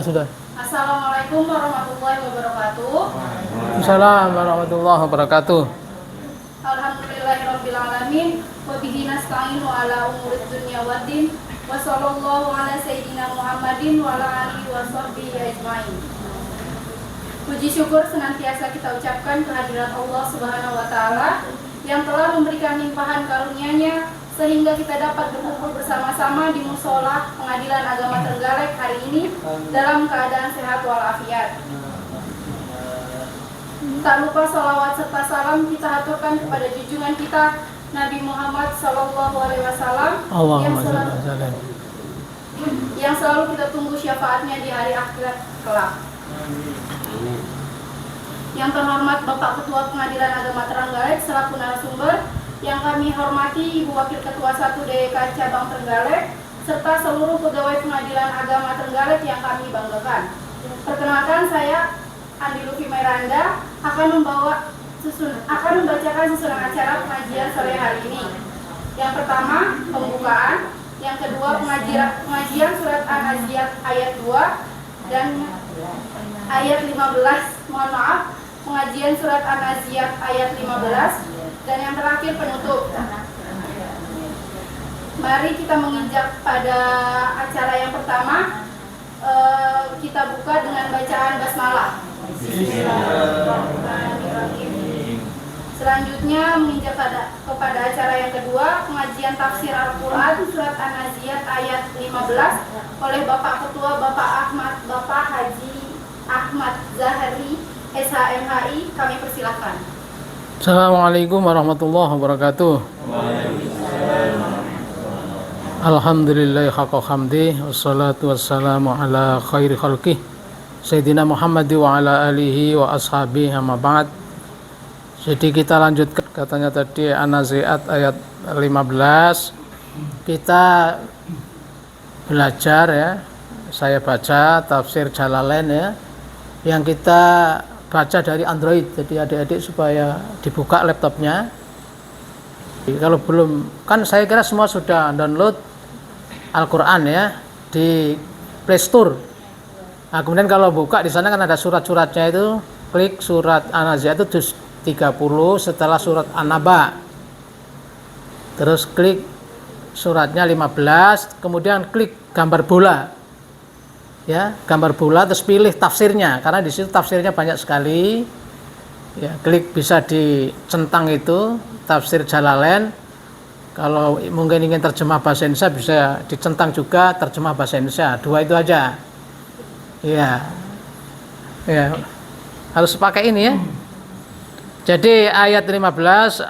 sudah. Assalamualaikum warahmatullahi wabarakatuh. Assalamualaikum warahmatullahi wabarakatuh. Alhamdulillahirabbil alamin wa bihi nasta'inu ala umurid dunya waddin wa sallallahu ala sayyidina Muhammadin wa ala alihi wa sahbihi ajmain. Puji syukur senantiasa kita ucapkan kehadirat Allah Subhanahu wa taala yang telah memberikan limpahan karunia-Nya sehingga kita dapat berkumpul bersama-sama di Mushola Pengadilan Agama Trenggalek hari ini dalam keadaan sehat walafiat. Tak lupa salawat serta salam kita haturkan kepada junjungan kita Nabi Muhammad SAW yang selalu kita tunggu syafaatnya di hari akhirat kelak. Yang terhormat Bapak Ketua Pengadilan Agama Trenggalek selaku narasumber, yang kami hormati Ibu Wakil Ketua 1 DK Cabang Trenggalek serta seluruh pegawai Pengadilan Agama Trenggalek yang kami banggakan. Perkenalkan, saya Andi Lufi Miranda akan membacakan susunan acara pengajian sore hari ini. Yang pertama, pembukaan. Yang kedua, pengajian surat An-Naziat ayat 2 dan ayat 15. Mohon maaf, pengajian surat An-Naziat ayat 15 dan yang terakhir penutup. Mari kita menginjak pada acara yang pertama. Kita buka dengan bacaan basmalah. Selanjutnya menginjak kepada acara yang kedua, pengajian tafsir Al-Quran surat An-Naziat ayat 15 oleh Bapak Ketua Bapak Haji Ahmad Zahari SHMHI. Kami persilahkan. Assalamualaikum warahmatullahi wabarakatuh. Alhamdulillah haqqa hamdi wassalatu wassalamu ala khairi khalqih Sayyidina Muhammad wa ala alihi wa ashabihi amma ba'd. Jadi kita lanjutkan, katanya tadi An-Naziat ayat 15. Kita belajar ya, saya baca tafsir Jalalain ya, yang kita baca dari Android. Jadi adik-adik supaya dibuka laptopnya. Kalau belum, kan saya kira semua sudah download Al-Quran ya di Play Store. Nah, kemudian kalau buka di sana kan ada surat-suratnya itu, klik surat An-Naziat itu juz 30 setelah surat An-Naba. Terus klik suratnya 15, kemudian klik gambar bola. Ya, gambar bola terus pilih tafsirnya karena di situ tafsirnya banyak sekali. Ya, klik bisa dicentang itu tafsir Jalalain. Kalau mungkin ingin terjemah bahasa Indonesia bisa dicentang juga terjemah bahasa Indonesia. Dua itu aja. Ya. Ya. Harus pakai ini ya. Jadi ayat 15,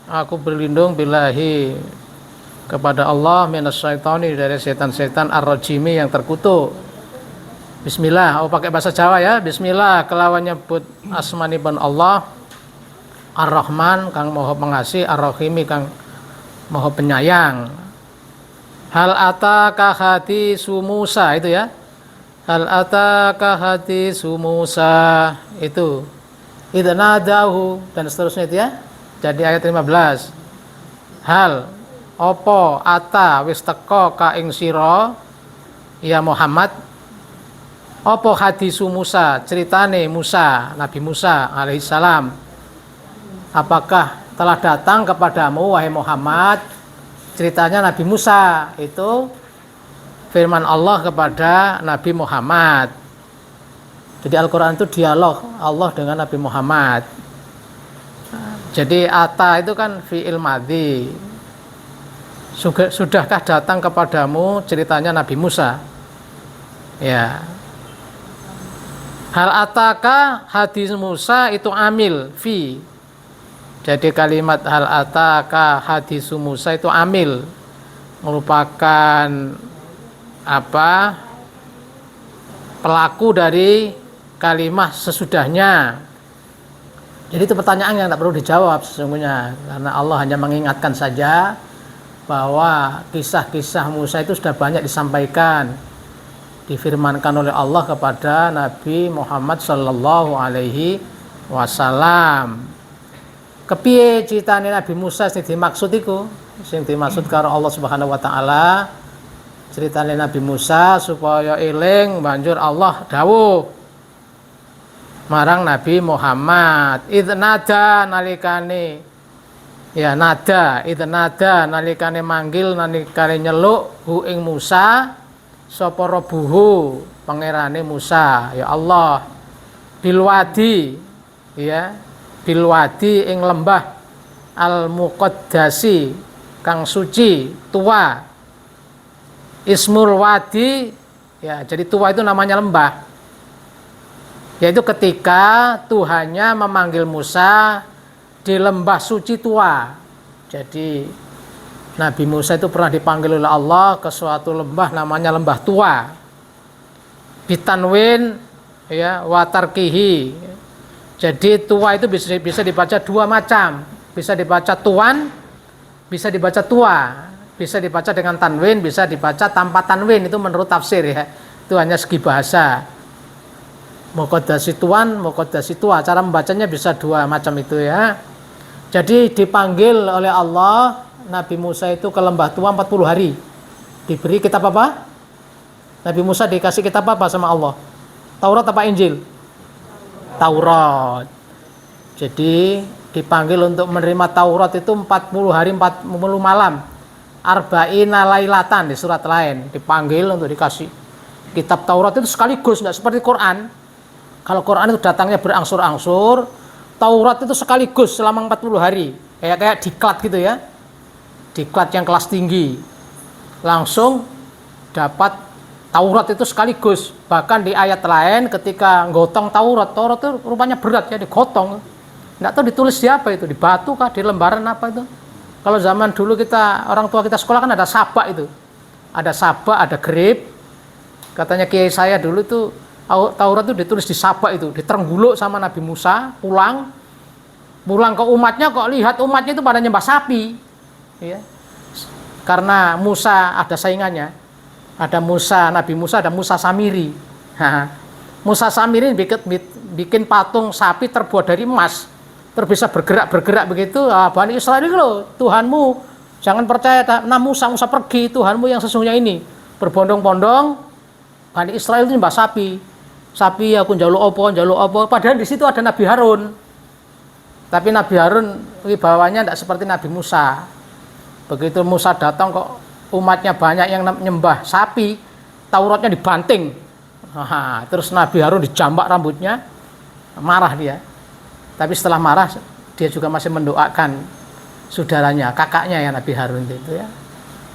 aku berlindung billahi kepada Allah minasyaitani dari setan-setan ar-rajimi yang terkutuk. Bismillah, pakai bahasa Jawa ya. Bismillah kelawan nyebut asmanipun Allah Ar-Rahman kang Maha Pengasih, Ar-Rahimi kang Maha Penyayang. Hal ataka hadisu Musa itu ya. Hal ataka hadisu Musa itu. Idnadahu dan seterusnya itu ya. Jadi ayat 15. Hal opo ata wis teka ka ing sira ya Muhammad opo hadisu Musa, ceritane Musa, Nabi Musa alaihissalam. Apakah telah datang kepadamu wahai Muhammad ceritanya Nabi Musa? Itu firman Allah kepada Nabi Muhammad. Jadi Al-Quran itu dialog Allah dengan Nabi Muhammad. Jadi ata itu kan fi'il madhi. Sudahkah datang kepadamu ceritanya Nabi Musa? Ya. Hal ataka hadis Musa itu amil fi. Jadi kalimat hal ataka hadis Musa itu amil, merupakan apa? Pelaku dari kalimat sesudahnya. Jadi itu pertanyaan yang tidak perlu dijawab sesungguhnya, karena Allah hanya mengingatkan saja bahwa kisah-kisah Musa itu sudah banyak disampaikan, difirmankan oleh Allah kepada Nabi Muhammad sallallahu alaihi wasallam. Kepiye ceritane Nabi Musa sing dimaksud iku? Sing dimaksud karo Allah Subhanahu wa taala ceritane Nabi Musa supaya eling banjur Allah dawuh marang Nabi Muhammad idnada nalikane ya nada idnada nalikane manggil nalikane nyeluk hu ing Musa sapa rabbuhu pangerane Musa ya Allah bilwadi ya bilwadi ing lembah al muqaddasi kang suci tua ismul wadi ya jadi tua itu namanya lembah yaitu ketika Tuhannya memanggil Musa di lembah suci tua. Jadi Nabi Musa itu pernah dipanggil oleh Allah ke suatu lembah namanya lembah tua bitanwin ya watarkihi. Jadi tua itu bisa dibaca dua macam, bisa dibaca tuan, bisa dibaca tua. Bisa dibaca dengan tanwin, bisa dibaca tanpa tanwin, itu menurut tafsir ya. Itu hanya segi bahasa. Muqaddasi tuan, muqaddasi tua. Cara membacanya bisa dua macam itu ya. Jadi dipanggil oleh Allah Nabi Musa itu ke lembah tua 40 hari. Diberi kitab apa? Nabi Musa dikasih kitab apa sama Allah? Taurat apa Injil? Taurat. Jadi dipanggil untuk menerima Taurat itu 40 hari 40 malam. Arba'ina lailatan di surat lain dipanggil untuk dikasih kitab Taurat itu sekaligus, nggak seperti Quran. Kalau Quran itu datangnya berangsur-angsur, Taurat itu sekaligus selama 40 hari kayak diklat gitu ya, diklat yang kelas tinggi langsung dapat Taurat itu sekaligus. Bahkan di ayat lain ketika gotong Taurat itu rupanya berat ya, digotong, nggak tahu ditulis di apa itu, di batu kah, di lembaran apa itu. Kalau zaman dulu orang tua kita sekolah kan ada sabak itu. Ada sabak, ada grip. Katanya kiai saya dulu itu Taurat itu ditulis di sabak itu, diterengguluk sama Nabi Musa, pulang ke umatnya kok lihat umatnya itu pada nyembah sapi. Ya. Karena Musa ada saingannya. Ada Nabi Musa ada Musa Samiri. Musa Samiri bikin patung sapi terbuat dari emas. Terus bisa bergerak begitu. Bani Israel itu loh, Tuhanmu jangan percaya Musa pergi, Tuhanmu yang sesungguhnya ini. Berbondong-bondong Bani Israel itu nyembah sapi aku njaluk apa. Padahal di situ ada Nabi Harun. Tapi Nabi Harun wibawanya tidak seperti Nabi Musa. Begitu Musa datang kok umatnya banyak yang nyembah sapi, Tauratnya dibanting. Terus Nabi Harun dijambak rambutnya, marah dia. Tapi setelah marah dia juga masih mendoakan saudaranya, kakaknya ya Nabi Harun itu ya.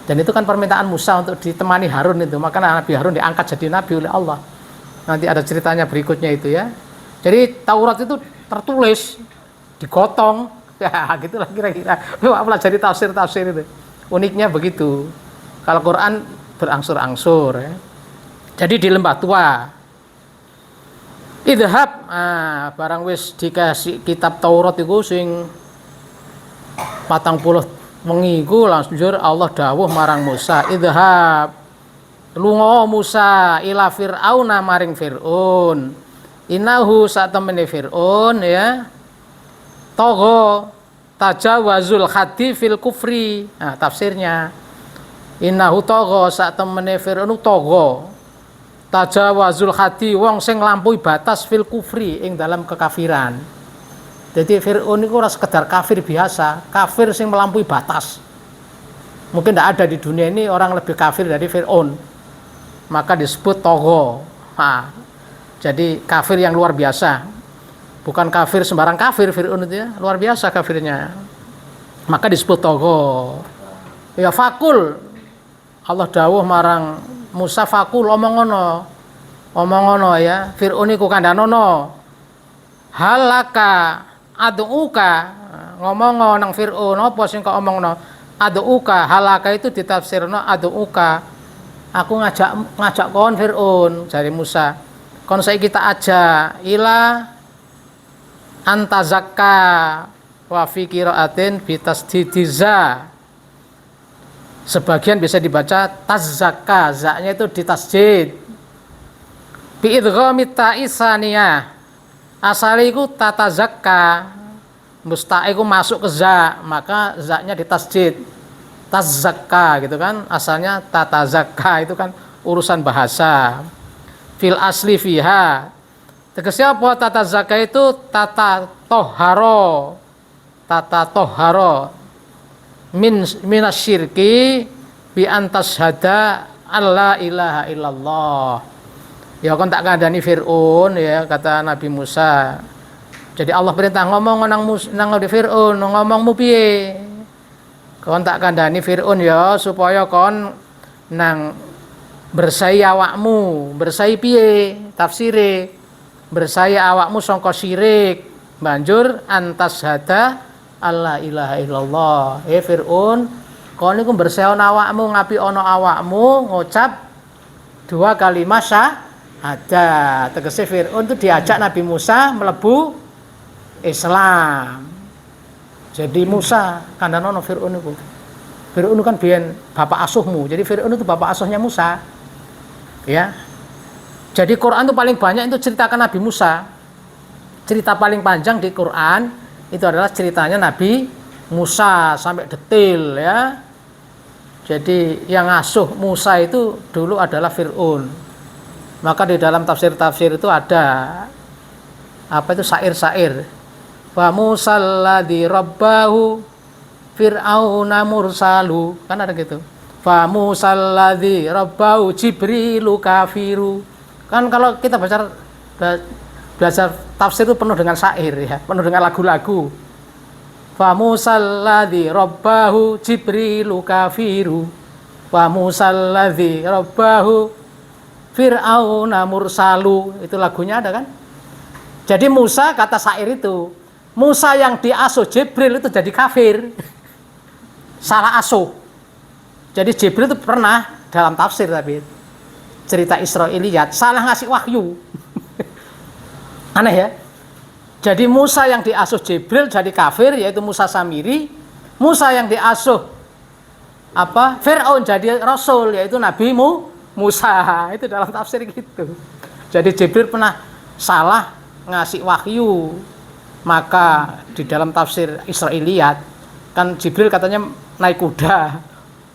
Dan itu kan permintaan Musa untuk ditemani Harun itu, makanya Nabi Harun diangkat jadi nabi oleh Allah. Nanti ada ceritanya berikutnya itu ya. Jadi Taurat itu tertulis, digotong, ya gitulah kira-kira. Pelajari tafsir itu. Uniknya begitu. Kalau Quran berangsur-angsur ya. Jadi di lembah tua. Idhab, barang wis dikasih kitab Taurat iku sing 40 wengi iku langsung Allah dawuh marang Musa, idhab lunga Musa ila Fir'auna maring Fir'aun. Innahu satamene Fir'aun ya. Togo tajawazul haddi fil kufri. Tafsirnya. Innahu togo satamene Fir'aun togo. Tajawazul haddi wong sing nglampaui batas fil kufri ing dalam kekafiran. Jadi Fir'aun itu ora sekedar kafir biasa, kafir sing melampaui batas. Mungkin tidak ada di dunia ini orang lebih kafir dari Fir'aun. Maka disebut togo. Jadi kafir yang luar biasa. Bukan kafir sembarang kafir Fir'aun itu ya, luar biasa kafirnya. Maka disebut togo. Ya fakul. Allah dawuh marang Musa fakul omong ngono ya Fir'aun iku kandhanono halaka aduuka ngomong nang Fir'aun apa sing kok omongno aduuka halaka itu ditafsirno aduuka aku ngajak kon Fir'aun jari Musa kon saiki kita aja ila antazakka wa fi qiraatin bitasdidiza. Sebagian bisa dibaca tazzaka, zaknya itu ditasjid. Bi idghamit ta'i saniyah. Asali iku tatazakka. Musta'iku masuk ke za, maka zaknya ditasjid. tazakka gitu kan, asalnya tatazakka itu kan urusan bahasa. Fil asli fiha, tegasnya apa? Tatazakka itu tata toharo minasyirki bi antashhada alla ilaha illallah. Ya kon tak kandhani Fir'aun ya, kata Nabi Musa. Jadi Allah perintah ngomong nang Fir'aun, ngomongmu piye? Kon tak kandhani Fir'aun ya supaya kon nang bersahi awakmu. Bersahi piye? Tafsire. Bersahi awakmu sangka syirik. Banjur antashhada alla ilaha illallah. Fir'aun, kon niku bersahi ana awakmu, ngapi ana awakmu ngucap dua kalimat syahadah. Tegese Fir'aun itu diajak Nabi Musa mlebu Islam. Jadi Musa kandhanono Fir'aun itu. Fir'aun kan biyen bapak asuhmu. Jadi Fir'aun itu bapak asuhnya Musa. Ya. Jadi Quran itu paling banyak itu ceritakan Nabi Musa. Cerita paling panjang di Quran itu adalah ceritanya Nabi Musa sampai detail ya. Jadi yang ngasuh Musa itu dulu adalah Fir'aun. Maka di dalam tafsir-tafsir itu ada apa itu syair-syair. Wa musalladzi rabbahu fir'auna mursalu. Kan ada gitu. Fa musalladzi rabbahu jibrilu kafiru. Kan kalau kita belajar tafsir itu penuh dengan syair ya, penuh dengan lagu-lagu. Fa musalladzi rabbahu jibrilu kafiru. Fa musalladzi rabbahu fir'auna mursalu. Itu lagunya ada kan? Jadi Musa, kata syair itu, Musa yang diasuh Jibril itu jadi kafir. Salah asuh. Jadi Jibril itu pernah dalam tafsir tapi cerita Israiliyat salah ngasih wahyu. Aneh ya. Jadi Musa yang diasuh Jibril jadi kafir, yaitu Musa Samiri. Musa yang diasuh Fir'aun jadi rasul, yaitu Nabi Musa. Itu dalam tafsir gitu. Jadi Jibril pernah salah ngasih wahyu. Maka di dalam tafsir Israiliyat kan Jibril katanya naik kuda,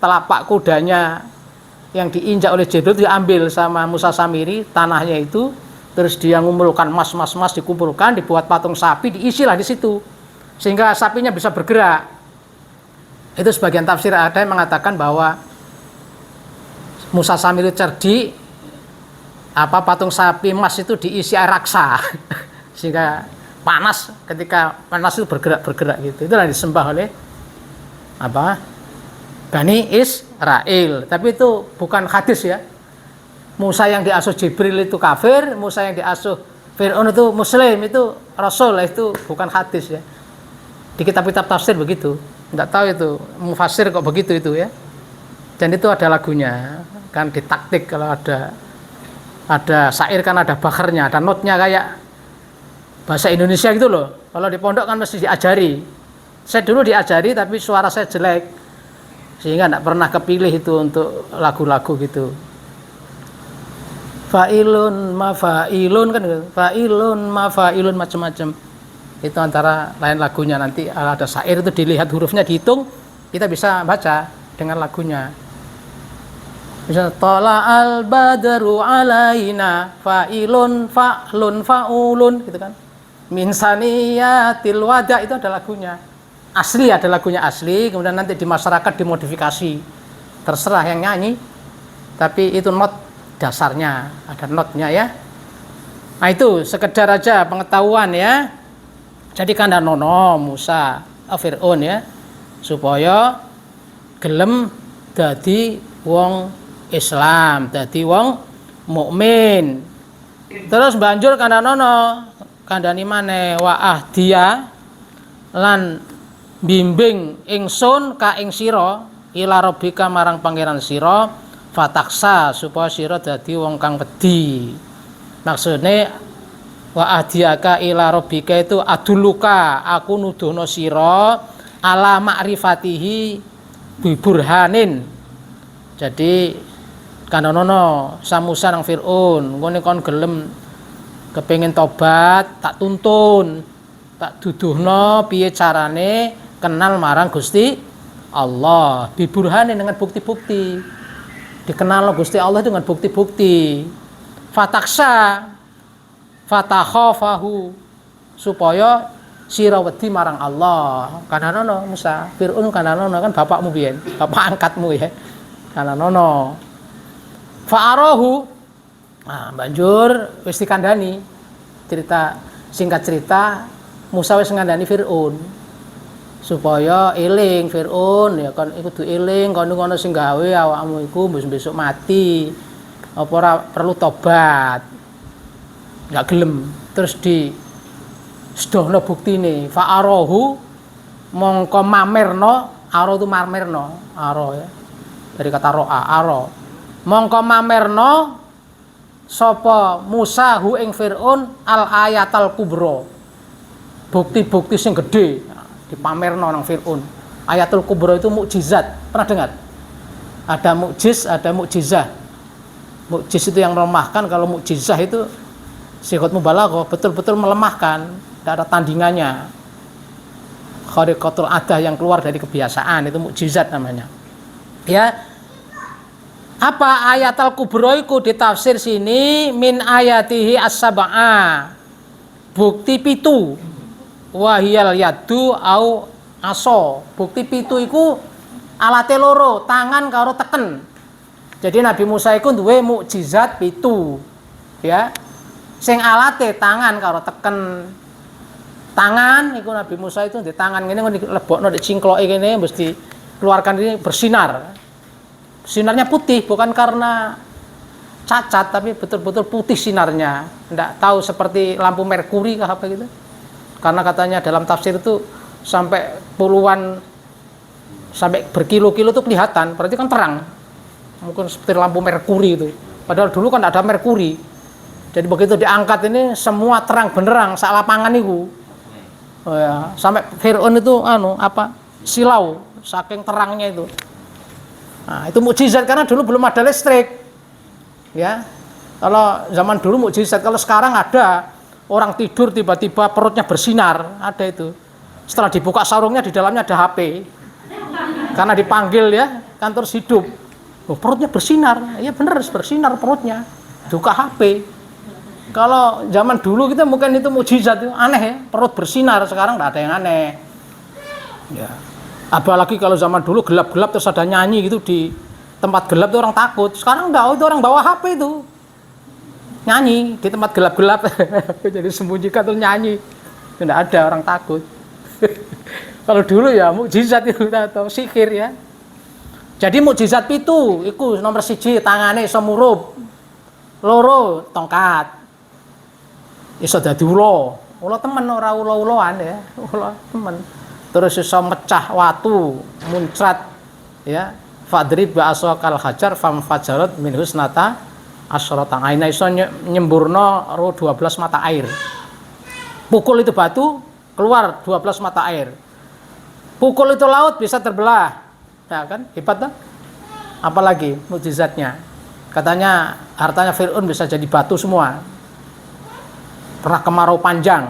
telapak kudanya yang diinjak oleh Jibril diambil sama Musa Samiri, tanahnya itu, terus dia ngumpulkan emas dikumpulkan, dibuat patung sapi, diisilah di situ sehingga sapinya bisa bergerak. Itu sebagian tafsir. Ada yang mengatakan bahwa Musa Samiri cerdik, patung sapi emas itu diisi air raksa sehingga panas, ketika panas itu bergerak gitu. Itulah disembah oleh Bani Israel. Tapi itu bukan hadis ya. Musa yang diasuh Jibril itu kafir, Musa yang diasuh Fir'aun itu muslim, itu rasul, itu bukan hadis ya. Di kitab-kitab tafsir begitu. Enggak tahu itu mufassir kok begitu itu ya. Dan itu ada lagunya. Kan ditaktik kalau ada syair kan ada bakarnya, ada notnya kayak bahasa Indonesia gitu loh. Kalau di pondok kan mesti diajari. Saya dulu diajari tapi suara saya jelek, sehingga tidak pernah kepilih itu untuk lagu-lagu gitu. Fa'ilun mafa'ilun kan gitu. Fa'ilun mafa'ilun macam-macam. Itu antara lain lagunya. Nanti ada syair itu dilihat hurufnya, dihitung, kita bisa baca dengan lagunya. Misalnya tala'al badru alaina fa'ilun fa'lun fa'ulun gitu kan. Min saniyatil wada, itu ada lagunya. Asli, ada lagunya asli, kemudian nanti di masyarakat dimodifikasi. Terserah yang nyanyi. Tapi itu not dasarnya, ada notnya ya. Nah itu sekedar aja pengetahuan ya. Jadi kandhanono Musa Fir'aun ya, supaya gelem dadi wong Islam, dadi wong mukmin. Terus banjur kandhanono, kandhani maneh wa ahdiya lan bimbing ingsun ka ing sira ila rabbika marang pangeran sira fataksa supaya sira dadi wong kang wedi. Maksudnya wa ahdiyaka ila rabbika itu aduluka, aku nuduhno sira ala ma'rifatihi bi burhanin. Jadi kandhanono Musa nang Fir'aun, ngene kon gelem kepengin tobat, tak tuntun, tak duduhno piye carane kenal marang Gusti Allah, biburhani dengan bukti-bukti. Dikenal Gusti Allah dengan bukti-bukti. Fataksa fatakhafahu, supaya sira wedi marang Allah. Kananono Musa, Firaun kananono kan bapakmu biyen, bapak angkatmu ya. Kananono. Fa'arahu. Nah, banjur wis dikandani. Singkat cerita Musa wis ngandani Firaun supaya eling Firaun ya kan kudu eling kono sing gawe awakmu iku besok mati. Apa ora perlu tobat. Enggak gelem. Terus di sedohno buktine fa'arahu mongko mamerno, aro itu mamerno, aro ya. Dari kata ro'a, aro. Mongko mamerno sapa Musa hu ing Firaun al ayatal kubra. Bukti-bukti sing gede dipamerno nang Firaun. Ayatul kubra itu mukjizat. Pernah dengar? Ada mukjiz, ada mukjizah. Mukjiz itu yang melemahkan, kalau mukjizah itu sighah mubalaghah, betul-betul melemahkan, tidak ada tandingannya. Khariqatul adah yang keluar dari kebiasaan itu mukjizat namanya. Ya. Apa ayatul kubra iku ditafsir sini min ayatihi as-sab'a. Bukti pitu. Wahiyal yadu au aso. Bukti pitu iku alate loro, tangan karo teken. Jadi Nabi Musa iku duwe mukjizat pitu. Ya. Sing alate tangan karo teken. Tangan iku Nabi Musa itu di tangan ngene ngono dilebokno di cingkloke kene mesti keluarkan ini bersinar. Sinarnya putih bukan karena cacat tapi betul-betul putih sinarnya. Tidak tahu seperti lampu merkuri kah apa gitu. Karena katanya dalam tafsir itu sampai puluhan sampai berkilo-kilo itu kelihatan, berarti kan terang. Mungkin seperti lampu merkuri itu. Padahal dulu kan ada merkuri. Jadi begitu diangkat ini semua terang benderang sak lapangan itu. Oh ya, sampai Firaun itu silau saking terangnya itu. Nah, itu mukjizat karena dulu belum ada listrik. Ya. Kalau zaman dulu mukjizat, kalau sekarang ada orang tidur tiba-tiba perutnya bersinar, ada itu. Setelah dibuka sarungnya di dalamnya ada HP. Karena dipanggil ya, kan terus hidup. Oh, perutnya bersinar. Ya benar bersinar perutnya. Buka HP. Kalau zaman dulu kita mungkin itu mukjizat, itu aneh ya, perut bersinar. Sekarang enggak ada yang aneh. Ya. Apalagi kalau zaman dulu gelap-gelap terus ada nyanyi gitu di tempat gelap itu orang takut. Sekarang enggak, itu orang bawa HP itu. Nyanyi di tempat gelap-gelap. Jadi sembunyikan terus nyanyi. Tidak ada orang takut. Kalau dulu ya mukjizat itu atau sihir ya. Jadi mukjizat pitu iku nomor 1 tangane iso murup. Loro tongkat. Iso dadi ula. Ula temen ora ula-ulaan ya. Ula temen. Terus iso mecah watu, muncrat ya. Fadrib ba'asakal hajar fam fajarat min husnata asyrata aina, iso nyemburno 12 mata air. Pukul itu batu keluar 12 mata air. Pukul itu laut bisa terbelah. Ya kan? Hebat tuh. Apalagi mukjizatnya. Katanya hartanya Firaun bisa jadi batu semua. Pernah kemarau panjang.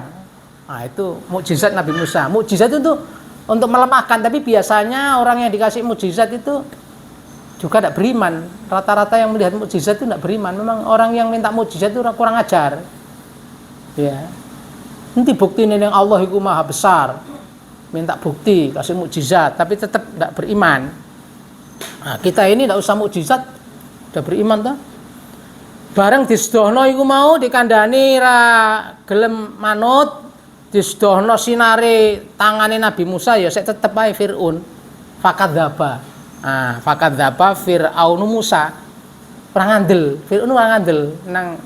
Nah, itu mukjizat Nabi Musa. Mukjizat itu untuk melemahkan, tapi biasanya orang yang dikasih mukjizat itu juga tidak beriman. Rata-rata yang melihat mukjizat itu tidak beriman. Memang orang yang minta mukjizat itu kurang ajar. Ya. Nanti bukti yang Allah itu maha besar. Minta bukti, kasih mukjizat, tapi tetap tidak beriman. Nah, kita ini tidak usah mukjizat, sudah beriman toh. Bareng disedohno iku mau dikandani ra gelem manut, disedohno sinare tangane Nabi Musa ya sik tetep ae Firaun. Fakadzaba. Nah, fakadzaba Firaun Musa. Ora ngandel, Firaun ora ngandel nang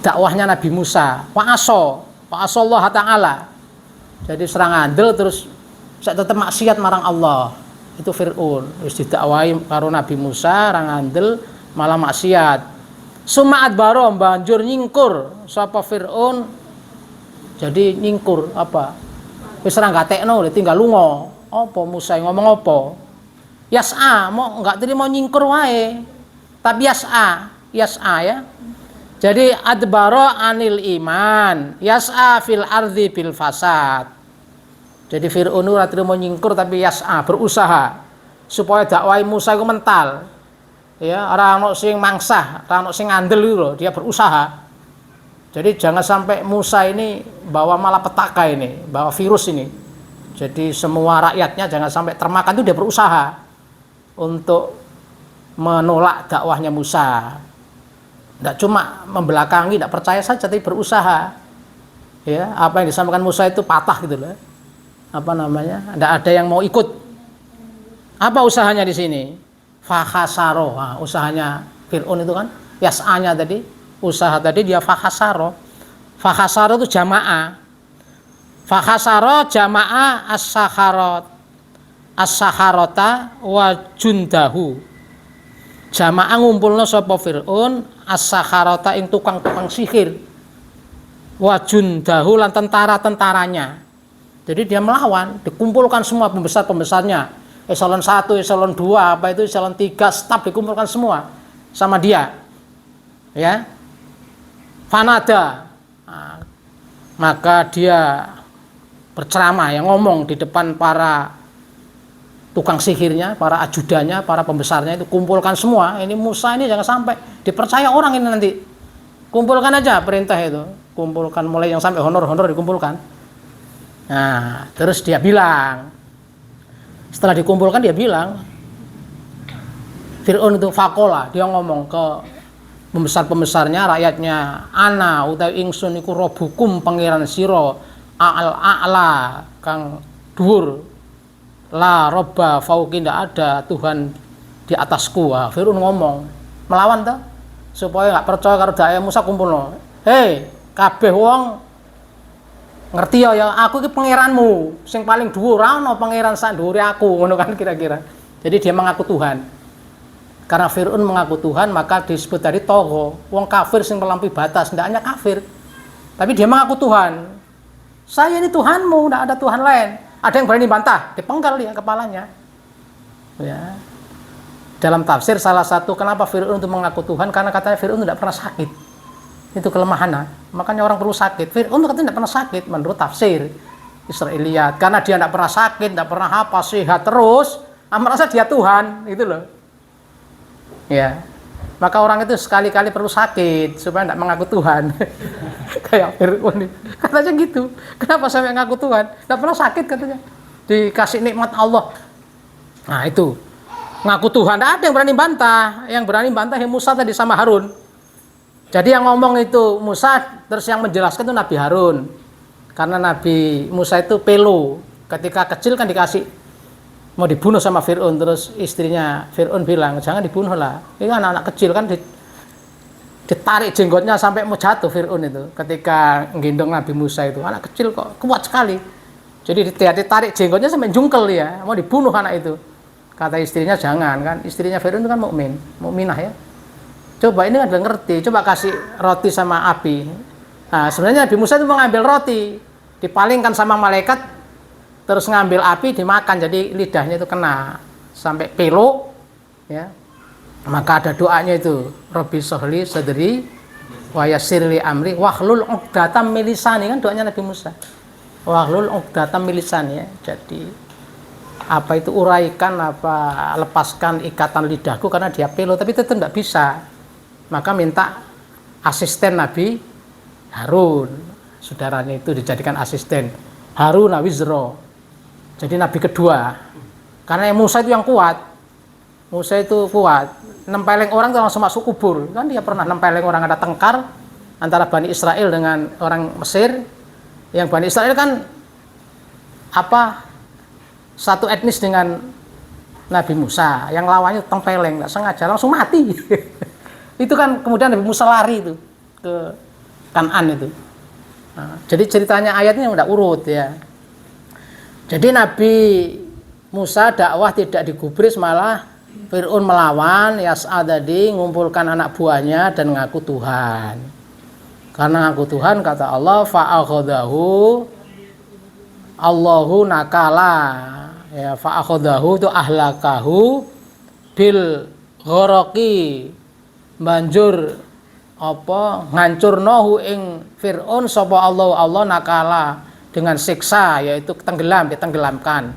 dakwahnya Nabi Musa. Wa Allah Ta'ala. Jadi serang ngandel terus sik tetep maksiat marang Allah. Itu Firaun wis didakwahi karo Nabi Musa ra ngandel malah maksiat. Sumaat baro banjur nyingkur sapa Firaun. Jadi nyingkur wis ra gatekno tinggal lunga. Apa Musa ngomong apa? Yas'a mau enggak terima nyingkur wae. Tapi yas'a ya. Jadi adbaro anil iman, yas'a fil ardi bil fasad. Jadi Fir'aun ora trimo nyingkur tapi yas'a, berusaha supaya dakwah Musa itu mental. Ya, ora ono sing mangsah, ora ono sing ngandel gitu loh, dia berusaha. Jadi jangan sampai Musa ini bawa malapetaka ini, bawa virus ini. Jadi semua rakyatnya jangan sampai termakan, itu dia berusaha untuk menolak dakwahnya Musa. Tidak cuma membelakangi, tidak percaya saja, tapi berusaha. Ya, apa yang disampaikan Musa itu patah gitu loh. Apa namanya? Tidak ada yang mau ikut. Apa usahanya di sini? Fakhasaro. Nah, usahanya Fir'aun itu kan, yas'anya tadi, usaha tadi dia fakhasaro. Fakhasaro itu jamaah. Fakhasaro jamaah as-sakharota wa jundahu. Jamaah ngumpulna sapa Fir'aun as-sakharota ing tukang-tukang sihir. Wa jundahu lan tentara-tentaranya. Jadi dia melawan, dikumpulkan semua pembesar-pembesarnya. Eselon 1, eselon 2, apa itu eselon 3, staf dikumpulkan semua sama dia. Ya. Fanada. Nah, maka dia berceramah, yang ngomong di depan para tukang sihirnya, para ajudannya, para pembesarnya itu, kumpulkan semua. Ini Musa ini jangan sampai dipercaya orang ini nanti. Kumpulkan aja perintah itu. Kumpulkan mulai yang sampai honor-honor dikumpulkan. Nah, terus dia bilang, setelah dikumpulkan dia bilang, Fir'aun itu fakola, dia ngomong ke pembesar-pembesarnya, rakyatnya, ana utawi ingsun iku robukum pangeran sira a'la kang dhuwur, la robba fauqi, ndak ada Tuhan di atasku. Wah, Fir'aun ngomong melawan tuh supaya nggak percaya karo dakwah Musa. Kumpulno, hei kabeh wong ngerti ya, aku iki pangeranmu sing paling dhuwur, ora ana pangeran sak dhuwure aku, ngono kan kira-kira. Jadi dia mengaku Tuhan. Karena Fir'aun mengaku Tuhan, maka disebut tadi togo, wong kafir sing melampaui batas, ndak hanya kafir. Tapi dia mengaku Tuhan. Saya ini Tuhanmu, ndak ada Tuhan lain. Ada yang berani bantah, dipenggal dia kepalanya. Ya. Dalam tafsir salah satu kenapa Fir'aun itu mengaku Tuhan, karena katanya Fir'aun tidak pernah sakit. Itu kelemahannya. Makanya orang perlu sakit. Fir'aun katanya tidak pernah sakit menurut tafsir Israiliyat. Karena dia tidak pernah sakit, tidak pernah apa, sehat terus, merasa dia Tuhan, gitu loh. Ya. Maka orang itu sekali-kali perlu sakit supaya tidak mengaku Tuhan. Kayak Fir'aun ini. Katanya gitu. Kenapa sampai mengaku Tuhan? Tidak pernah sakit katanya. Dikasih nikmat Allah. Nah itu. Ngaku Tuhan. Tidak ada yang berani bantah. Yang berani bantah yang Musa tadi sama Harun. Jadi yang ngomong itu Musa, terus yang menjelaskan itu Nabi Harun. Karena Nabi Musa itu pelo. Ketika kecil kan dikasih, mau dibunuh sama Fir'aun, terus istrinya Fir'aun bilang, jangan dibunuh lah. Ini kan anak kecil kan, ditarik jenggotnya sampai mau jatuh Fir'aun itu. Ketika nggendong Nabi Musa itu, anak kecil kok kuat sekali. Jadi ditarik jenggotnya sampai jungkel ya, mau dibunuh anak itu. Kata istrinya jangan kan, istrinya Fir'aun itu kan mukminah ya. Coba ini ada ngerti, coba kasih roti sama api. Nah, sebenarnya Nabi Musa itu mengambil roti, dipalingkan sama malaikat, terus ngambil api dimakan, jadi lidahnya itu kena sampai pelo ya. Maka ada doanya itu, Rabbi sholli sadri wa yassir li amri wahlul 'uqdatam min lisani, kan doanya Nabi Musa. Wahlul 'uqdatam min lisani ya. Jadi apa itu, uraikan apa, lepaskan ikatan lidahku karena dia pelo, tapi tetap tidak bisa. Maka minta asisten Nabi Harun, saudaranya itu dijadikan asisten Harun Awizro. Jadi Nabi kedua. Karena Musa itu yang kuat. Musa itu kuat. Nempeleng orang itu langsung masuk kubur. Kan dia pernah nempeleng orang, ada tengkar antara Bani Israel dengan orang Mesir. Yang Bani Israel kan apa, satu etnis dengan Nabi Musa. Yang lawannya tempeleng, nggak sengaja langsung mati. Itu kan kemudian Nabi Musa lari itu ke Kan'an itu. Nah, jadi ceritanya ayatnya udah urut ya. Jadi Nabi Musa dakwah tidak digubris, malah Fir'aun melawan, Yas'a tadi ngumpulkan anak buahnya dan ngaku Tuhan. Karena ngaku Tuhan, kata Allah, fa'akhadahu Allahu nakala. Ya, fa'akhadahu itu ahlakahu bil ghoroki, banjur apa ngancurnahu ing Fir'aun sapa Allah nakala dengan siksa, yaitu tenggelam, ditenggelamkan.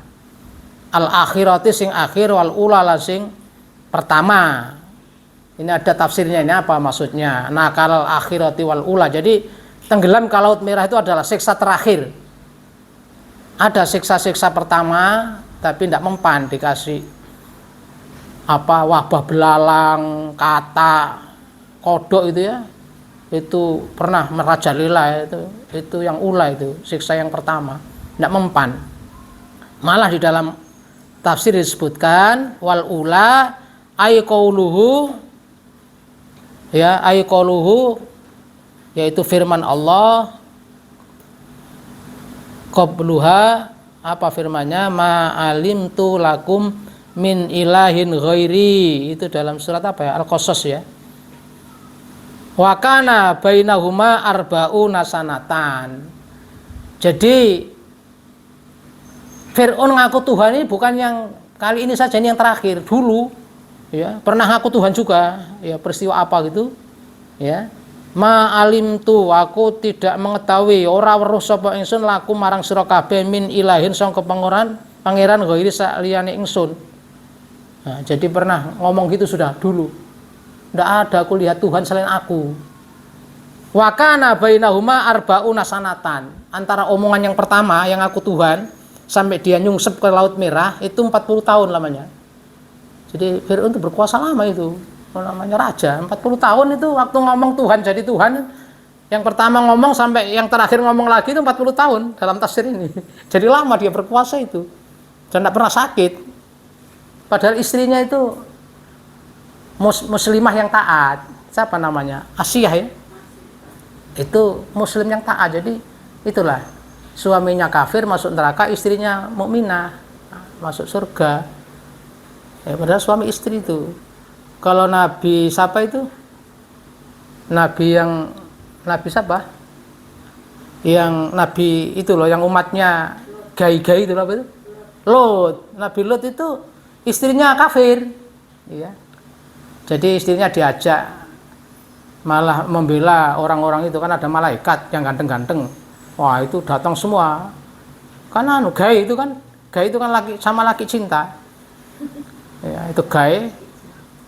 Al akhirati sing akhir, wal ula sing pertama. Ini ada tafsirnya, ini apa maksudnya? Nakal akhirati wal ula. Jadi tenggelam ke Laut Merah itu adalah siksa terakhir. Ada siksa-siksa pertama tapi tidak mempan, dikasih apa wabah belalang, kata, kodok itu ya. Itu pernah merajalela itu yang ula, itu siksa yang pertama, tidak mempan. Malah di dalam tafsir disebutkan wal ula ay qauluhu, ya, ay qauluhu, yaitu firman Allah, qabluha, apa firmannya, ma'alimtu lakum min ilahin ghairi, itu dalam surat apa ya, Al-Qasas ya. Wa kana bainahuma arba'una sanatan. Jadi Fir'aun ngaku Tuhan ini bukan yang kali ini saja, ini yang terakhir. Dulu ya pernah ngaku Tuhan juga, ya peristiwa apa gitu ya. Ma'alimtu, aku tidak mengetahui, ora weruh sapa ingsun laku marang sira kabeh min ilahin sangka pangeran ghairi saliyane ingsun. Nah, jadi pernah ngomong gitu sudah dulu. Tidak ada aku lihat Tuhan selain aku. Wa kana bainahuma arba'una sanatan. Antara omongan yang pertama yang aku Tuhan sampai dia nyungsep ke Laut Merah itu 40 tahun lamanya. Jadi Fir'aun itu berkuasa lama itu. Namanya raja, 40 tahun itu waktu ngomong Tuhan jadi Tuhan. Yang pertama ngomong sampai yang terakhir ngomong lagi itu 40 tahun dalam tafsir ini. Jadi lama dia berkuasa itu. Dan tidak pernah sakit. Padahal istrinya itu muslimah yang taat. Siapa namanya? Asiyah ya. Itu muslim yang taat. Jadi itulah, suaminya kafir masuk neraka, istrinya mukminah masuk surga. Ya, padahal suami istri itu. Kalau Nabi siapa itu? Nabi siapa? Yang Nabi itu loh, yang umatnya gai-gai itu apa itu? Lot. Nabi Lot itu istrinya kafir. Ya. Jadi istrinya diajak malah membela orang-orang itu, kan ada malaikat yang ganteng-ganteng. Wah, itu datang semua. Karena gai itu kan laki sama laki cinta. Ya, itu gai.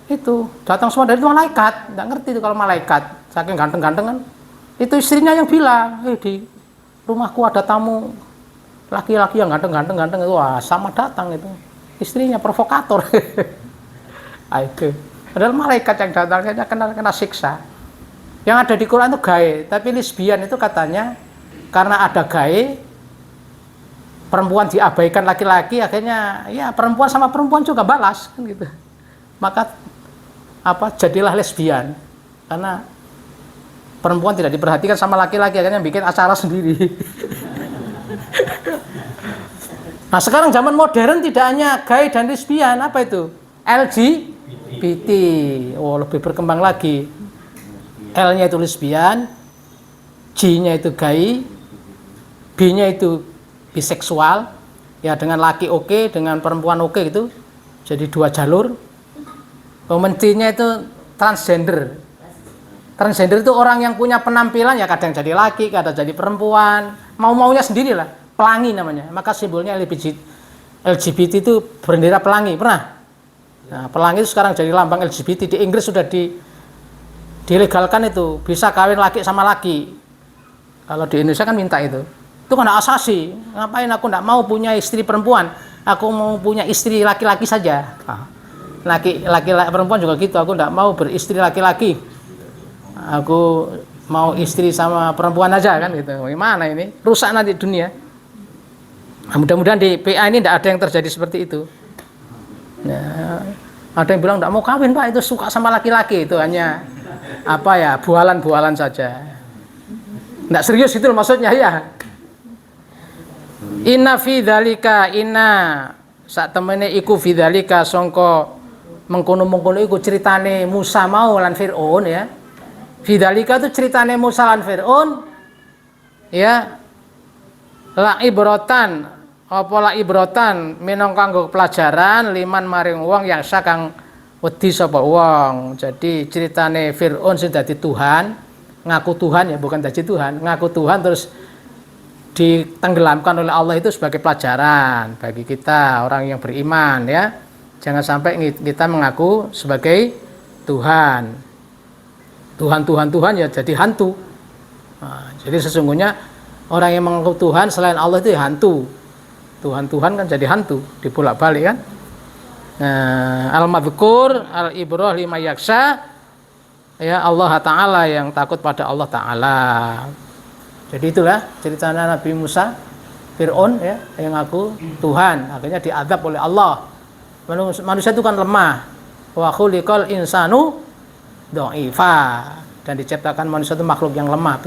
Itu datang semua dari itu malaikat, nggak ngerti itu kalau malaikat, saking ganteng-ganteng kan. Itu istrinya yang bilang, di rumahku ada tamu laki-laki yang ganteng itu, wah sama datang itu. Istrinya provokator. Itu. Padahal malaikat yang datang kena siksa. Yang ada di Quran itu gae, tapi lesbian itu katanya karena ada gae, perempuan diabaikan laki-laki, akhirnya ya perempuan sama perempuan juga balas kan gitu. Maka jadilah lesbian karena perempuan tidak diperhatikan sama laki-laki, akhirnya bikin acara sendiri. Nah sekarang zaman modern tidak hanya gay dan lesbian, apa itu? LGBT. Oh, lebih berkembang lagi. L-nya itu lesbian, G-nya itu gay, B-nya itu biseksual, ya dengan laki oke, dengan perempuan oke gitu. Jadi dua jalur. Kemudiannya itu transgender. Transgender itu orang yang punya penampilan ya kadang jadi laki, kadang jadi perempuan, mau-maunya sendirilah, pelangi namanya. Maka simbolnya LGBT itu bendera pelangi, pernah? Nah, pelangi itu sekarang jadi lambang LGBT. Di Inggris sudah dilegalkan itu, bisa kawin laki sama laki. Kalau di Indonesia kan minta itu. Itu kan asasi. Ngapain aku enggak mau punya istri perempuan? Aku mau punya istri laki-laki saja. Laki-laki perempuan juga gitu, aku enggak mau beristri laki-laki, aku mau istri sama perempuan aja kan gitu. Gimana ini? Rusak nanti dunia. Nah, mudah-mudahan di PA ini enggak ada yang terjadi seperti itu. Nah, ada yang bilang enggak mau kawin Pak, itu suka sama laki-laki, itu hanya bualan-bualan saja. Enggak serius itu maksudnya ya. Inna fi dzalika sak temene iku fi dzalika sangka mengkono-mengkono iku ceritane Musa mau lan Fir'aun ya. Fidzalika itu ceritane Musa lan Fir'aun ya. La ibrotan minangka kanggo pelajaran liman maring wong yang sakang wedi sapa wong. Jadi ceritane Fir'aun sing dadi Tuhan, ngaku Tuhan ya, bukan dadi Tuhan, ngaku Tuhan terus ditenggelamkan oleh Allah itu sebagai pelajaran bagi kita orang yang beriman ya. Jangan sampai kita mengaku sebagai Tuhan. Tuhan ya jadi hantu. Nah, jadi sesungguhnya orang yang mengaku Tuhan selain Allah itu ya hantu. Tuhan kan jadi hantu, dibolak-balik kan. Al-madhkur al-ibrah lima yaksha, ya Allah Ta'ala yang takut pada Allah Ta'ala. Jadi itulah ceritanya Nabi Musa, Fir'aun ya, yang ngaku Tuhan, akhirnya diadab oleh Allah. Manusia itu kan lemah. Wa khuliqal insanu dha'ifa, dan diciptakan manusia itu makhluk yang lemah.